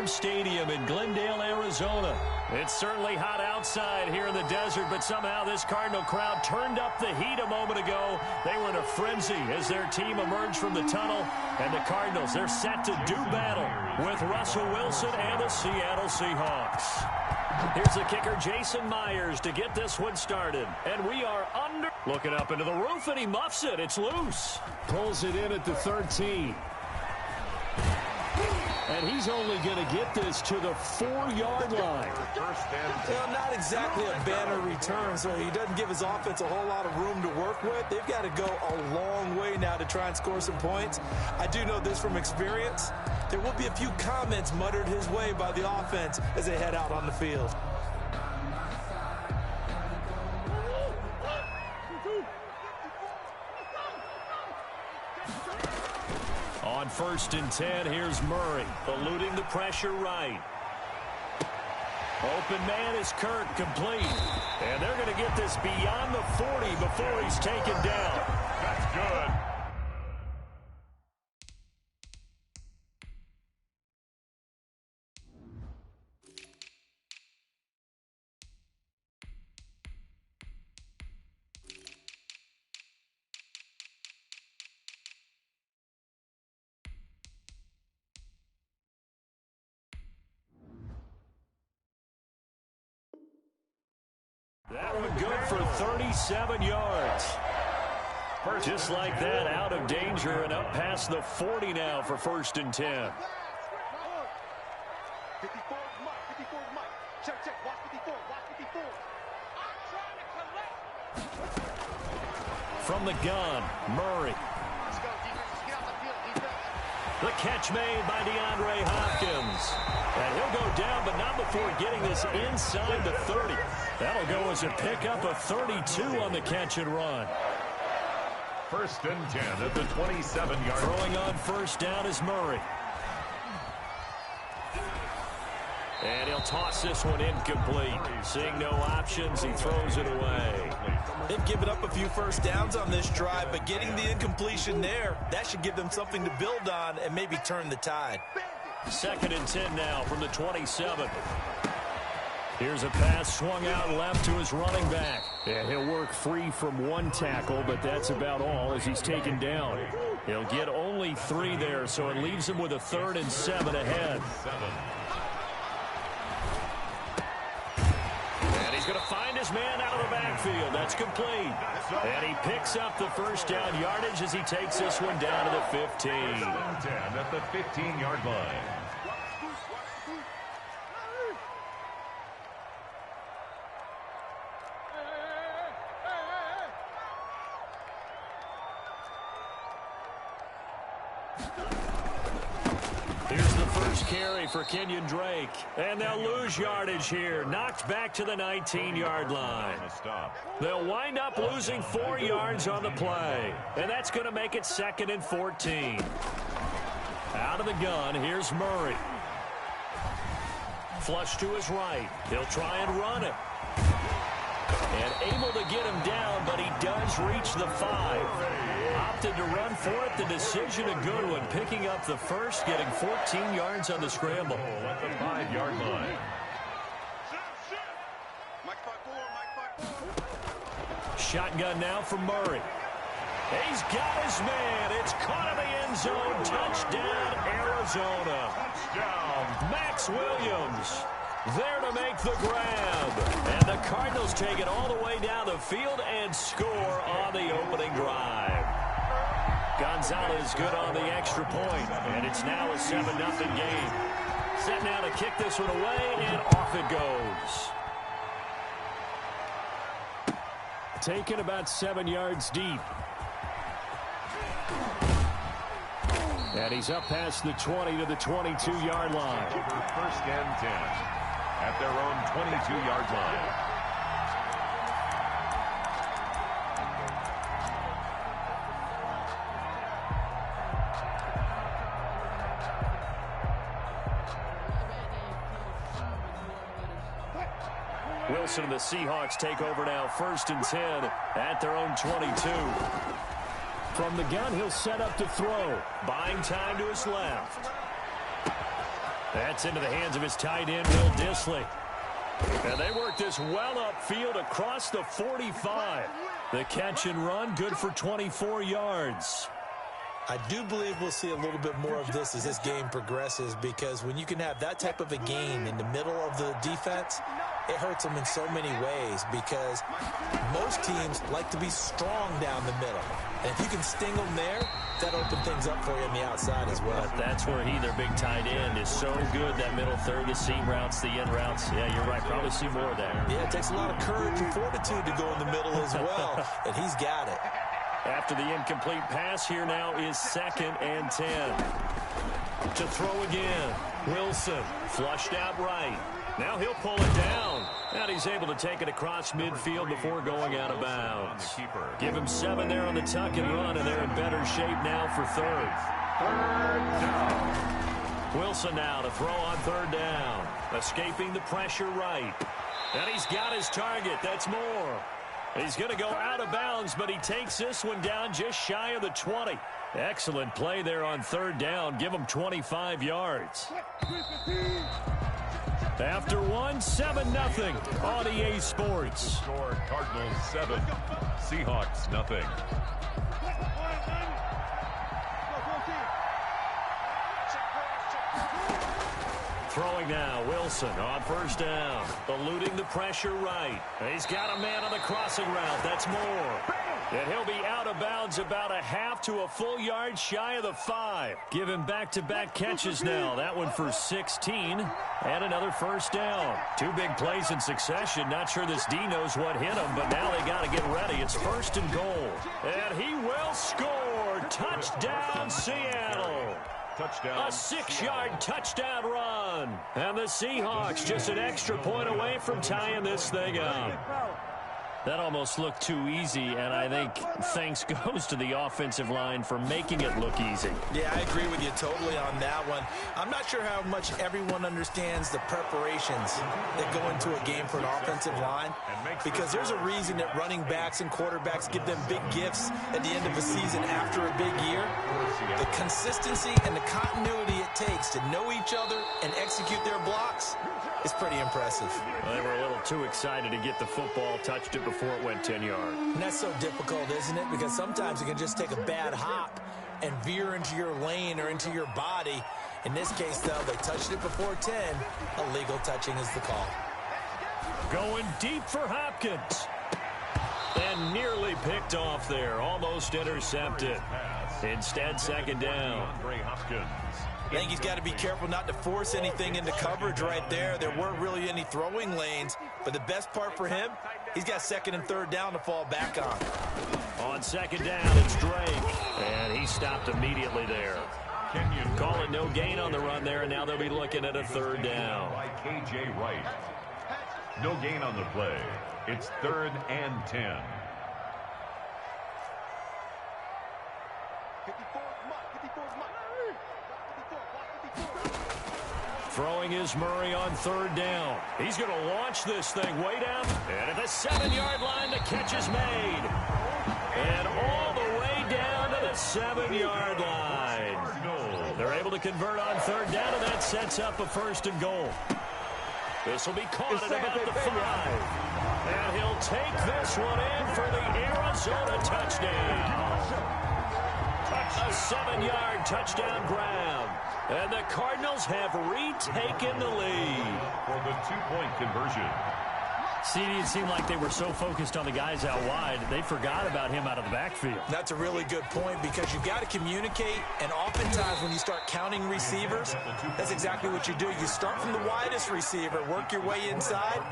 Farm Stadium in Glendale, Arizona. It's certainly hot outside here in the desert, but somehow this Cardinal crowd turned up the heat a moment ago. They were in a frenzy as their team emerged from the tunnel, and the Cardinals, they're set to do battle with Russell Wilson and the Seattle Seahawks. Here's the kicker, Jason Myers, to get this one started. And we are under. Looking up into the roof, and he muffs it. It's loose. Pulls it in at the 13. And he's only going to get this to the 4-yard line. Well, not exactly a banner return, so he doesn't give his offense a whole lot of room to work with. They've got to go a long way now to try and score some points. I do know this from experience. There will be a few comments muttered his way by the offense as they head out on the field. On 1st and 10, here's Murray, eluding the pressure right. Open man is Kirk, complete. And they're going to get this beyond the 40 before he's taken down. That's good. That one good for 37 yards. Just like that, out of danger and up past the 40 now for 1st and 10. From the gun, Murray. The catch made by DeAndre Hopkins. And he'll go down, but not before getting this inside the 30. That'll go as a pickup of 32 on the catch and run. 1st and 10 at the 27-yard. Throwing on 1st down is Murray. And he'll toss this one incomplete. Seeing no options, he throws it away. They've given up a few 1st downs on this drive, but getting the incompletion there, that should give them something to build on and maybe turn the tide. 2nd and 10 now from the 27. Here's a pass swung out left to his running back. And he'll work free from one tackle, but that's about all as he's taken down. He'll get only 3 there, so it leaves him with a 3rd and 7 ahead. And he's going to find his man out of the backfield. That's complete. And he picks up the 1st down yardage as he takes this one down to the 15. 1st and 10 at the 15-yard line. Here's the first carry for Kenyon Drake. And they'll lose yardage here. Knocked back to the 19-yard line. They'll wind up losing 4 yards on the play. And that's going to make it 2nd and 14. Out of the gun, here's Murray. Flush to his right. He'll try and run it. And able to get him down, but he does reach the 5. Opted to run for it. The decision a good one. Picking up the 1st, getting 14 yards on the scramble. At the 5-yard line. Shotgun now from Murray. He's got his man. It's caught in the end zone. Touchdown, Arizona. Touchdown. Max Williams there to make the grab. And the Cardinals take it all the way down the field and score on the opening drive. Gonzalez good on the extra point, and it's now a 7-0 game. Set now to kick this one away, and off it goes. Taken about 7 yards deep. And he's up past the 20 to the 22-yard line. 1st and 10 at their own 22-yard line. Wilson and the Seahawks take over now, 1st and 10 at their own 22. From the gun, he'll set up to throw. Buying time to his left. That's into the hands of his tight end, Will Dissly. And they work this well upfield across the 45. The catch and run, good for 24 yards. I do believe we'll see a little bit more of this as this game progresses, because when you can have that type of a gain in the middle of the defense, it hurts them in so many ways, because most teams like to be strong down the middle. And if you can sting them there, that opens things up for you on the outside as well. But that's where their big tight end, is so good, that middle third, the seam routes, the in routes. Yeah, you're right. Probably see more there. Yeah, it takes a lot of courage and fortitude to go in the middle as well, and he's got it. After the incomplete pass, here now is 2nd and 10. To throw again. Wilson flushed out right. Now he'll pull it down. And he's able to take it across midfield before going out of bounds. Give him 7 there on the tuck and run, and they're in better shape now for 3rd. 3rd down. Wilson now to throw on 3rd down. Escaping the pressure right. And he's got his target. That's Moore. He's going to go out of bounds, but he takes this one down just shy of the 20. Excellent play there on 3rd down. Give him 25 yards. After 7-0 on EA Sports. Score Cardinals 7, Seahawks nothing. Throwing now, Wilson on 1st down. Eluding the pressure right. He's got a man on the crossing route. That's Moore. And he'll be out of bounds about a half to a full yard shy of the 5. Give him back-to-back catches now. That one for 16. And another 1st down. 2 big plays in succession. Not sure this D knows what hit him, but now they got to get ready. It's 1st and goal. And he will score. Touchdown, Seattle. Touchdown. A 6-yard touchdown run. And the Seahawks just an extra point away from tying this thing up. That almost looked too easy, and I think thanks goes to the offensive line for making it look easy. Yeah, I agree with you totally on that one. I'm not sure how much everyone understands the preparations that go into a game for an offensive line, because there's a reason that running backs and quarterbacks give them big gifts at the end of the season after a big year. The consistency and the continuity it takes to know each other and execute their blocks is pretty impressive. Well, they were a little too excited to get the football, touched it before it went 10 yards. And that's so difficult, isn't it? Because sometimes you can just take a bad hop and veer into your lane or into your body. In this case, though, they touched it before 10. Illegal touching is the call. Going deep for Hopkins. And nearly picked off there. Almost intercepted. Instead, 2nd down. I think he's got to be careful not to force anything into coverage right there. There weren't really any throwing lanes, but the best part for him, he's got 2nd and 3rd down to fall back on. On 2nd down, it's Drake, and he stopped immediately there. Call it no gain on the run there, and now they'll be looking at a 3rd down. By K.J. Wright. No gain on the play. It's 3rd and 10. Throwing is Murray on 3rd down. He's going to launch this thing way down. And at the 7-yard line, the catch is made. And all the way down to the 7-yard line. They're able to convert on 3rd down, and that sets up a 1st and goal. This will be caught at about the 5. And he'll take this one in for the Arizona touchdown. A 7-yard touchdown grab. And the Cardinals have retaken the lead. For the 2-point conversion. See, it seemed like they were so focused on the guys out wide, they forgot about him out of the backfield. That's a really good point, because you've got to communicate, and oftentimes when you start counting receivers, that's exactly what you do. You start from the widest receiver, work your way inside.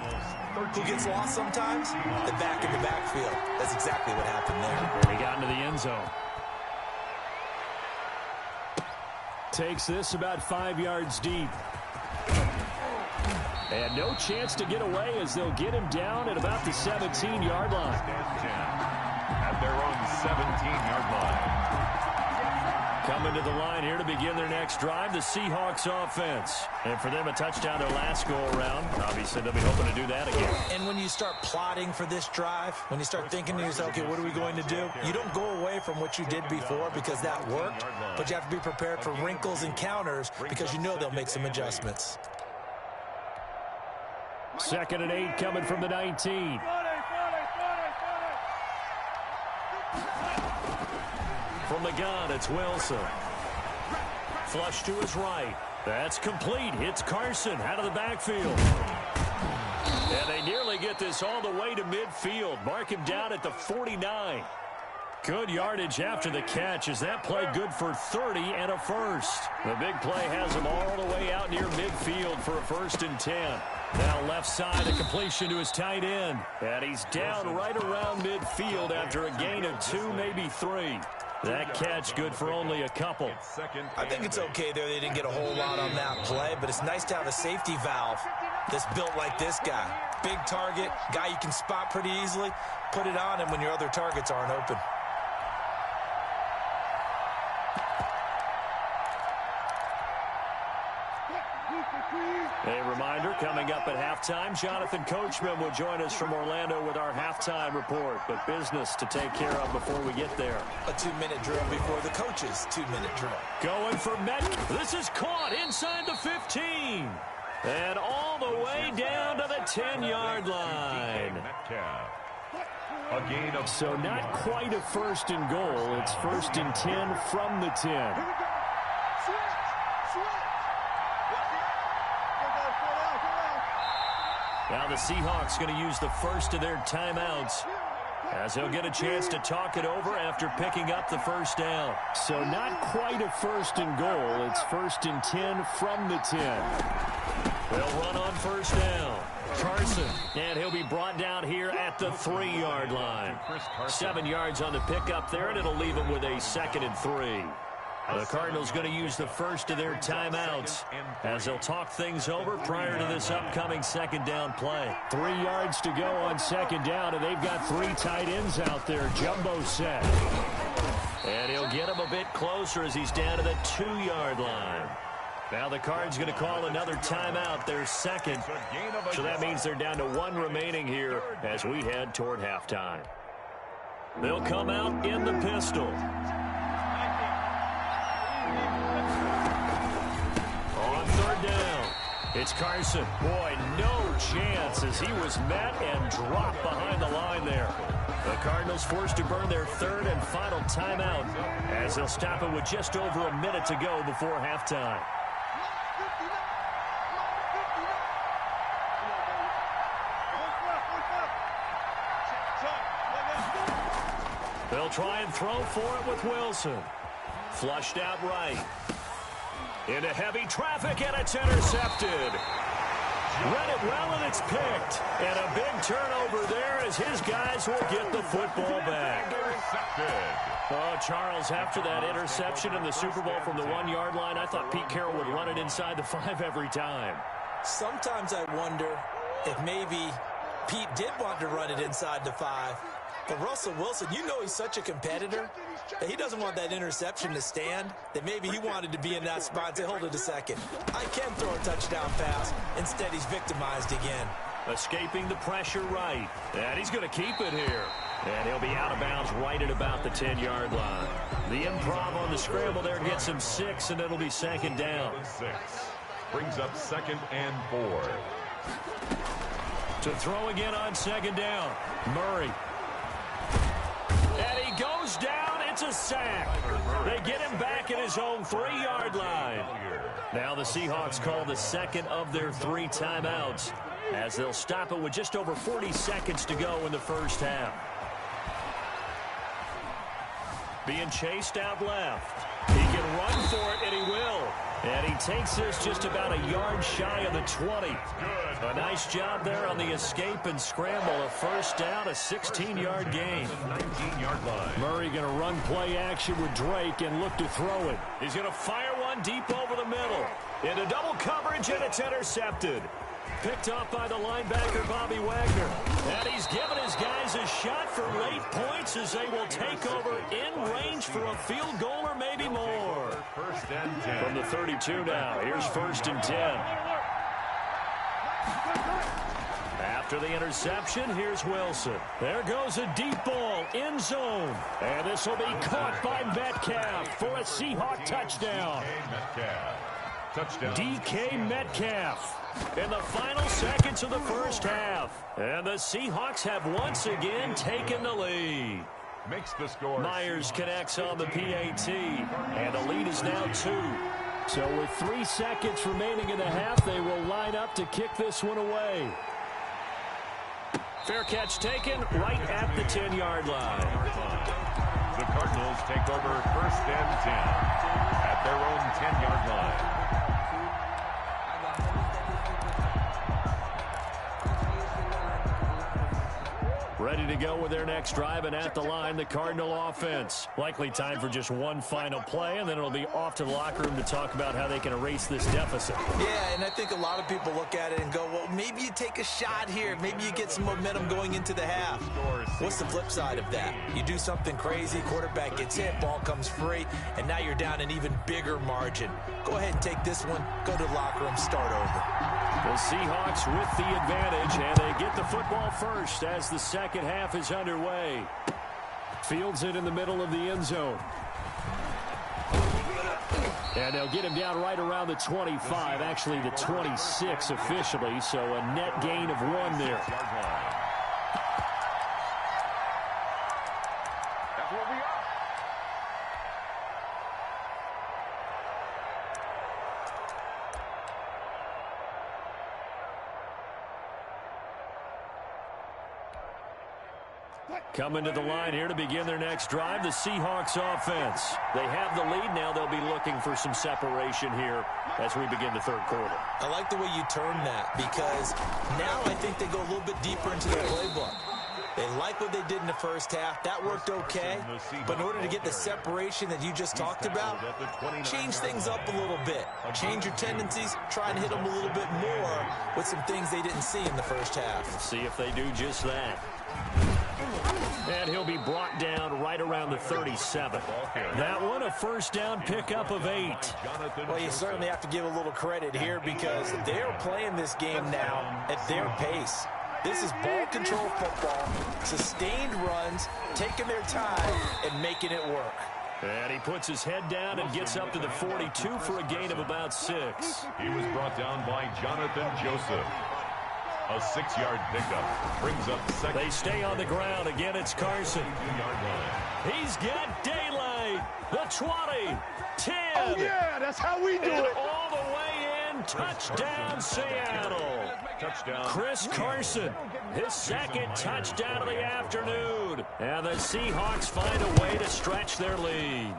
Who gets lost sometimes? The back in the backfield. That's exactly what happened there. And he got into the end zone. Takes this about 5 yards deep. And no chance to get away as they'll get him down at about the 17-yard line. At their own 17-yard line. Coming to the line here to begin their next drive, the Seahawks offense. And for them, a touchdown their last go-around. Obviously, they'll be hoping to do that again. And when you start plotting for this drive, when you start thinking to yourself, okay, what are we going to do? You don't go away from what you did before because that worked, but you have to be prepared for wrinkles and counters because you know they'll make some adjustments. 2nd and 8 coming from the 19. From the gun, it's Wilson. Flush to his right. That's complete. Hits Carson out of the backfield. And they nearly get this all the way to midfield. Mark him down at the 49. Good yardage after the catch as that play good for 30 and a first. The big play has him all the way out near midfield for a 1st and 10. Now left side, a completion to his tight end. And he's down right around midfield after a gain of 2, maybe 3. That catch good for only a couple. I think it's okay there. They didn't get a whole lot on that play, but it's nice to have a safety valve that's built like this guy. Big target, guy you can spot pretty easily. Put it on him when your other targets aren't open. A reminder, coming up at halftime, Jonathan Coachman will join us from Orlando with our halftime report. But business to take care of before we get there. A 2-minute drill before the coach's 2-minute drill. Going for Metcalf. This is caught inside the 15. And all the way down to the 10-yard line. A gain of so not quite a 1st and goal. It's 1st and 10 from the 10. Now the Seahawks going to use the first of their timeouts as they'll get a chance to talk it over after picking up the 1st down. So not quite a 1st and goal. It's 1st and 10 from the 10. They'll run on 1st down. Carson, and he'll be brought down here at the 3-yard line. 7 yards on the pickup there, and it'll leave him with a 2nd and 3. The Cardinals going to use the first of their timeouts as they'll talk things over prior to this upcoming 2nd down play. 3 yards to go on 2nd down, and they've got 3 tight ends out there. Jumbo set. And he'll get him a bit closer as he's down to the 2-yard line. Now the Cards going to call another timeout, their 2nd. So that means they're down to 1 remaining here as we head toward halftime. They'll come out in the pistol. On 3rd down, it's Carson. Boy, no chance as he was met and dropped behind the line there. The Cardinals forced to burn their 3rd and final timeout as they'll stop it with just over a minute to go before halftime. They'll try and throw for it with Wilson. Flushed out right. Into heavy traffic, and it's intercepted. Read it well, and it's picked. And a big turnover there as his guys will get the football back. Oh, Charles, after that interception in the Super Bowl from the 1-yard line, I thought Pete Carroll would run it inside the 5 every time. Sometimes I wonder if maybe Pete did want to run it inside the 5. But Russell Wilson, you know he's such a competitor that he doesn't want that interception to stand, that maybe he wanted to be in that spot and say, hold it a second. I can throw a touchdown pass. Instead, he's victimized again. Escaping the pressure right. And he's going to keep it here. And he'll be out of bounds right at about the 10-yard line. The improv on the scramble there gets him 6, and it'll be 2nd down. 6 brings up 2nd and 4. To throw again on 2nd down. Murray. And he goes down. It's a sack. They get him back at his own 3-yard line. Now the Seahawks call the 2nd of their 3 timeouts as they'll stop it with just over 40 seconds to go in the 1st half. Being chased out left. He can run for it, and he will. And he takes this just about a yard shy of the 20. A nice job there on the escape and scramble. A 1st down, a 16-yard gain. 19-yard line. Murray going to run play action with Drake and look to throw it. He's going to fire one deep over the middle. Into double coverage, and it's intercepted. Picked off by the linebacker, Bobby Wagner. And he's given his guys a shot for late points as they will take over in range for a field goal or maybe more. First and 10. From the 32 now, here's 1st and 10. After the interception, here's Wilson. There goes a deep ball, end zone. And this will be caught by Metcalf for a Seahawk touchdown. Touchdown. DK Metcalf in the final seconds of the first half. And the Seahawks have once again taken the lead. Makes the score. Myers connects on the PAT, and the lead is now 2. So with 3 seconds remaining in the half, they will line up to kick this one away. Fair catch taken right at the 10-yard line. The Cardinals take over 1st and 10 at their own 10-yard line. Ready to go with their next drive, and at the line, the Cardinal offense. Likely time for just one final play, and then it'll be off to the locker room to talk about how they can erase this deficit. Yeah, and I think a lot of people look at it and go, well, maybe you take a shot here. Maybe you get some momentum going into the half. What's the flip side of that? You do something crazy, quarterback gets hit, ball comes free, and now you're down an even bigger margin. Go ahead and take this one, go to the locker room, start over. The Seahawks with the advantage, and they get the football first as the second half is underway. Fields it in the middle of the end zone. And they'll get him down right around the 25, actually the 26 officially, so a net gain of 1 there. That's where we are. Coming to the line here to begin their next drive, the Seahawks offense. They have the lead now. They'll be looking for some separation here as we begin the third quarter. I like the way you turn that, because now I think they go a little bit deeper into their playbook. They like what they did in the first half. That worked okay. But in order to get the separation that you just talked about, change things up a little bit. Change your tendencies. Try and hit them a little bit more with some things they didn't see in the first half. Let's see if they do just that. And he'll be brought down right around the 37. That one, a first down pickup of 8. Well, you certainly have to give a little credit here, because they're playing this game now at their pace. This is ball control football, sustained runs, taking their time and making it work. And he puts his head down and gets up to the 42 for a gain of about 6. He was brought down by Jonathan Joseph. A 6-yard pickup brings up second. They stay on the ground. Again, it's Carson. He's got daylight. The 20, 10. Oh, yeah, that's how we do it. All the way in. Touchdown, Seattle. Touchdown. Chris Carson, his second touchdown of the afternoon. And the Seahawks find a way to stretch their lead.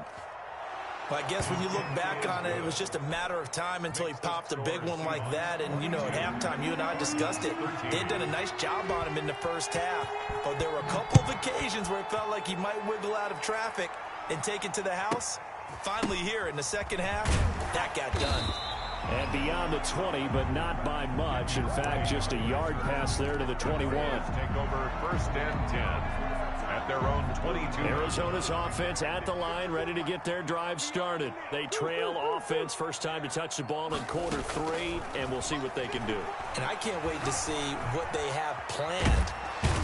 Well, I guess when you look back on it, it was just a matter of time until he popped a big one like that. And, you know, at halftime, you and I discussed it. They had done a nice job on him in the first half. But there were a couple of occasions where it felt like he might wiggle out of traffic and take it to the house. Finally here in the second half, that got done. And beyond the 20, but not by much. In fact, just a yard pass there to the 21. Take over 1st and 10 at their own 22. Arizona's offense at the line, ready to get their drive started. They trail offense, first time to touch the ball in quarter 3, and we'll see what they can do. And I can't wait to see what they have planned.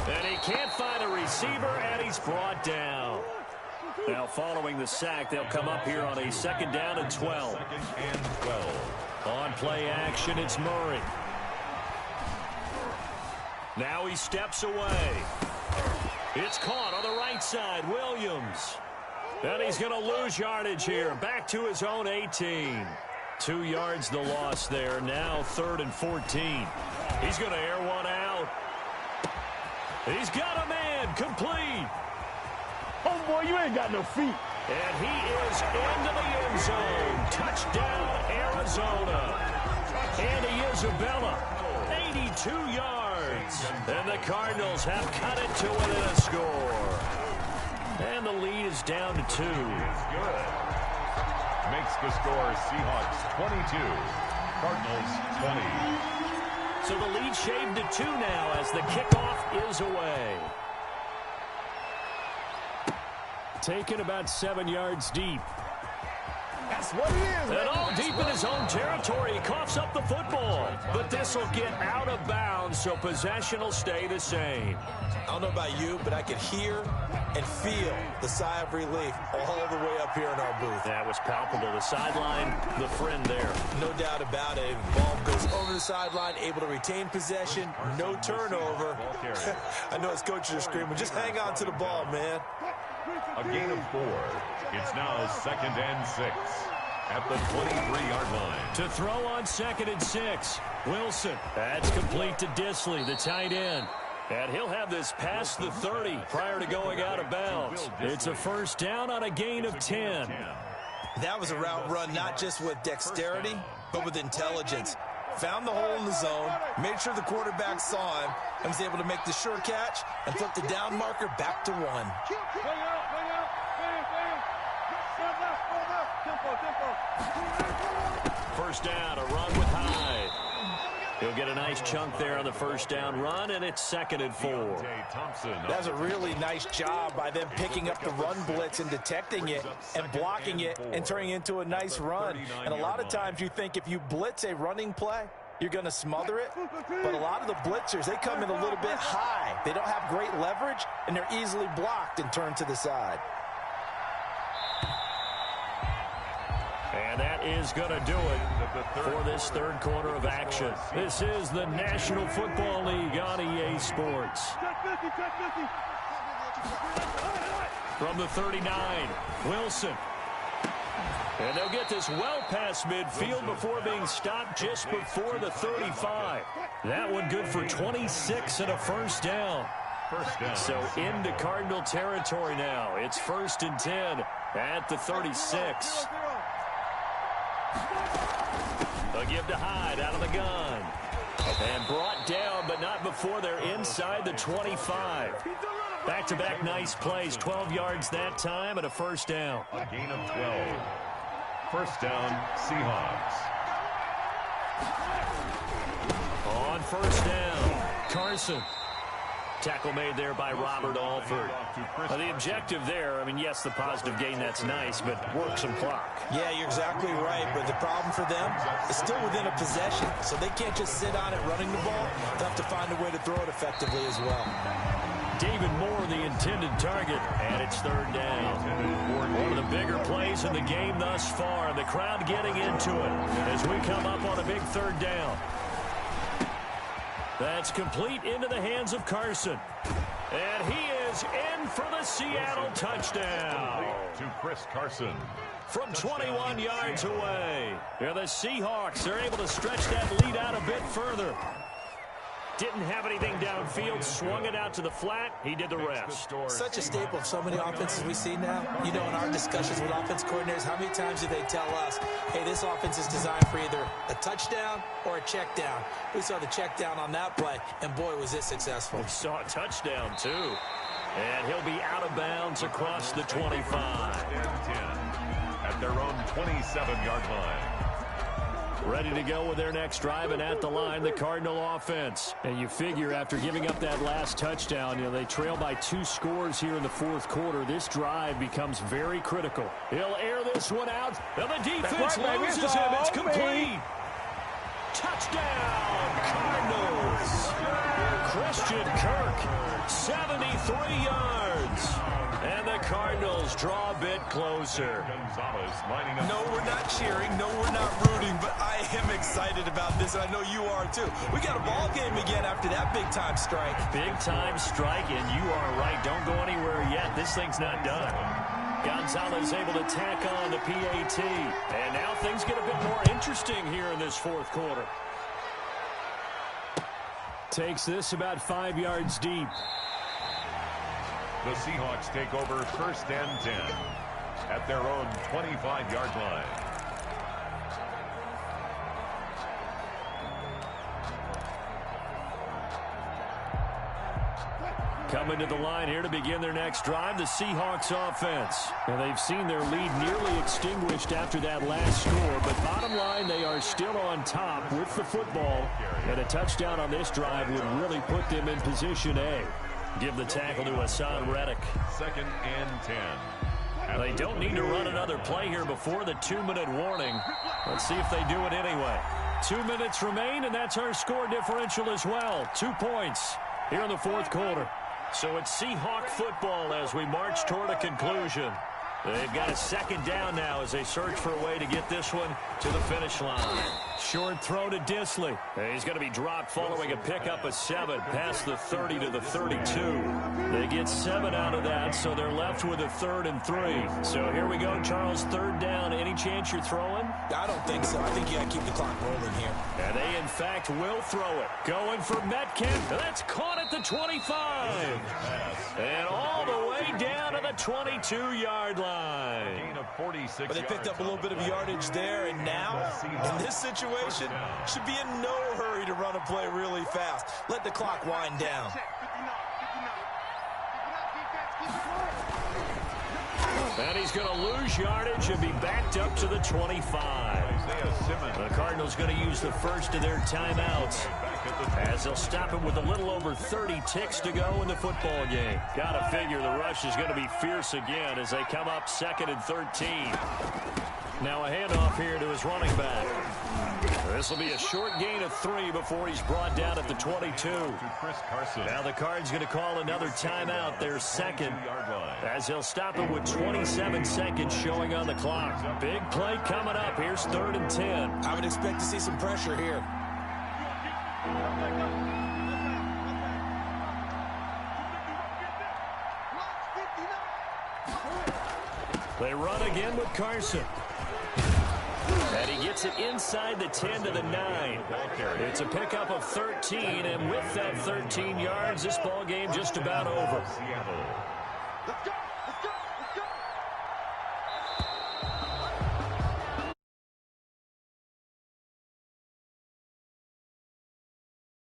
And he can't find a receiver, and he's brought down. Now, following the sack, they'll come up here on a 2nd down and 12. 2nd and 12. On play action, it's Murray. Now he steps away. It's caught on the right side, Williams. And he's going to lose yardage here. Back to his own 18. 2 yards the loss there. Now 3rd and 14. He's going to air one out. He's got a man. Complete. Homeboy, you ain't got no feet. And he is into the end zone. Touchdown, Arizona. Andy Isabella, 82 yards. And the Cardinals have cut it to within a score. And the lead is down to 2. Good. Makes the score Seahawks 22, Cardinals 20. So the lead shaved to 2 now as the kickoff is away. Taken about 7 yards deep. That's what it is, man. And all deep in his own territory, he coughs up the football. But this will get out of bounds, so possession will stay the same. I don't know about you, but I could hear and feel the sigh of relief all the way up here in our booth. That was palpable. The sideline, the friend there. No doubt about it. The ball goes over the sideline, able to retain possession, no turnover. I know his coaches are screaming, just hang on to the ball, man. A gain of 4. It's now 2nd and 6 at the 23-yard line. To throw on 2nd and 6. Wilson. That's complete to Disley, the tight end. And he'll have this past the 30 prior to going out of bounds. It's a first down on a gain of 10. That was a route run not just with dexterity, but with intelligence. Found the hole in the zone, made sure the quarterback saw him, and was able to make the sure catch and flip the down marker back to 1. First down, a run with Hyde. He'll get a nice chunk there on the first down run, and it's 2nd and 4. That's a really nice job by them picking up the run blitz and detecting it and blocking it and turning it into a nice run. And a lot of times you think if you blitz a running play, you're going to smother it. But a lot of the blitzers, they come in a little bit high. They don't have great leverage, and they're easily blocked and turned to the side. And that is going to do it for this third quarter of action. This is the National Football League on EA Sports. From the 39, Wilson. And they'll get this well past midfield before being stopped just before the 35. That one good for 26 and a first down. So into Cardinal territory now. It's 1st and 10 at the 36. They'll give to Hyde out of the gun. And brought down, but not before they're inside the 25. Back-to-back nice plays. 12 yards that time and a first down. A gain of 12. First down, Seahawks. On first down, Carson. Tackle made there by Robert Alford. The objective there, I mean, yes, the positive gain, that's nice, but work some clock. Yeah, you're exactly right, but the problem for them is still within a possession, so they can't just sit on it running the ball. They'll have to find a way to throw it effectively as well. David Moore, the intended target, and it's 3rd down. One of the bigger plays in the game thus far, and the crowd getting into it as we come up on a big 3rd down. That's complete into the hands of Carson. And he is in for the Seattle touchdown. To Chris Carson. From 21 yards away. Yeah, the Seahawks are able to stretch that lead out a bit further. Didn't have anything downfield, swung it out to the flat. He did the rest. Such a staple of so many offenses we see now. You know, in our discussions with offense coordinators, how many times do they tell us, hey, this offense is designed for either a touchdown or a check down. We saw the check down on that play, and boy, was it successful. We saw a touchdown, too. And he'll be out of bounds across the 25. At their own 27-yard line. Ready to go with their next drive, and at the line, the Cardinal offense. And you figure after giving up that last touchdown, you know, they trail by 2 scores here in the 4th quarter. This drive becomes very critical. He'll air this one out, and the defense loses him. It's complete. Touchdown, Cardinals. Christian Kirk, 73 yards. And the Cardinals draw a bit closer. No, we're not cheering. No, we're not rooting. But I am excited about this, and I know you are too. We got a ball game again after that big-time strike. Big-time strike, and you are right. Don't go anywhere yet. This thing's not done. Gonzalez able to tack on the PAT. And now things get a bit more interesting here in this 4th quarter. Takes this about 5 yards deep. The Seahawks take over 1st and 10 at their own 25-yard line. Coming to the line here to begin their next drive, the Seahawks offense. And they've seen their lead nearly extinguished after that last score, but bottom line, they are still on top with the football. And a touchdown on this drive would really put them in position A. Give the tackle to Hassan Reddick. 2nd and 10 They don't need to run another play here before the 2-minute warning. Let's see if they do it anyway. 2 minutes remain, and that's our score differential as well. 2 points here in the fourth quarter. So it's Seahawk football as we march toward a conclusion. They've got a second down now as they search for a way to get this one to the finish line. Short throw to Disley. He's going to be dropped following a pickup of 7 past the 30 to the 32. They get 7 out of that, so they're left with a 3rd and 3. So here we go, Charles, 3rd down. Any chance you're throwing? I don't think so. I think you got to keep the clock rolling here. And they, in fact, will throw it. Going for Metcalf. That's caught at the 25. And all the way down to the 22-yard line. But they picked up a little bit of yardage there, and now, in this situation, should be in no hurry to run a play really fast. Let the clock wind down. And he's going to lose yardage and be backed up to the 25. The Cardinals going to use the first of their timeouts as they'll stop him with a little over 30 ticks to go in the football game. Got to figure the rush is going to be fierce again as they come up 2nd and 13. Now a handoff here to his running back. This will be a short gain of 3 before he's brought down at the 22. Now the Cards going to call another timeout, their second, as they'll stop him with 27 seconds showing on the clock. Big play coming up. Here's 3rd and 10. I would expect to see some pressure here. They run again with Carson. And he gets it inside the 10 to the 9. It's a pickup of 13, and with that 13 yards, this ball game just about over.